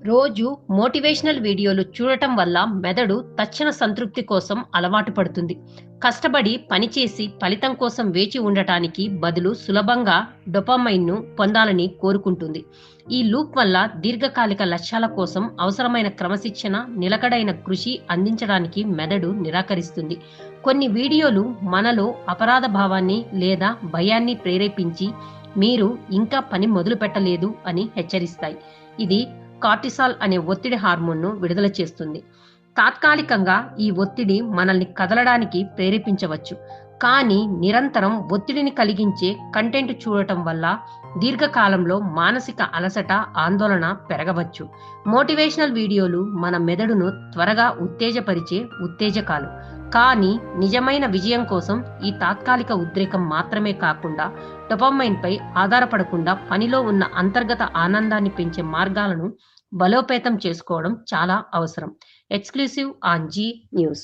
రోజు మోటివేషనల్ వీడియోలు చూడటం వల్ల మెదడు తక్షణ సంతృప్తి కోసం అలవాటు పడుతుంది. కష్టపడి పనిచేసి ఫలితం కోసం వేచి ఉండటానికి బదులు సులభంగా డొపామైన్ను పొందాలని కోరుకుంటుంది. ఈ లూప్ వల్ల దీర్ఘకాలిక లక్ష్యాల కోసం అవసరమైన క్రమశిక్షణ, నిలకడైన కృషి అందించడానికి మెదడు నిరాకరిస్తుంది. కొన్ని వీడియోలు మనలో అపరాధ భావాన్ని లేదా భయాన్ని ప్రేరేపించి మీరు ఇంకా పని మొదలు పెట్టలేదు అని హెచ్చరిస్తాయి. ఇది కార్టిసాల్ అనే ఒత్తిడి హార్మోన్ను విడుదల చేస్తుంది. తాత్కాలికంగా ఈ ఒత్తిడి మనల్ని కదలడానికి ప్రేరేపించవచ్చు, కానీ నిరంతరం ఒత్తిడిని కలిగించే కంటెంట్ చూడటం వల్ల దీర్ఘకాలంలో మానసిక అలసట, ఆందోళన పెరగవచ్చు. మోటివేషనల్ వీడియోలు మన మెదడును త్వరగా ఉత్తేజపరిచే ఉత్తేజకాలు, కానీ నిజమైన విజయం కోసం ఈ తాత్కాలిక ఉద్రేకం మాత్రమే కాకుండా డోపామైన్ పై ఆధారపడకుండా పనిలో ఉన్న అంతర్గత ఆనందాన్ని పెంచే మార్గాలను బలోపేతం చేసుకోవడం చాలా అవసరం. Exclusive on Zee news.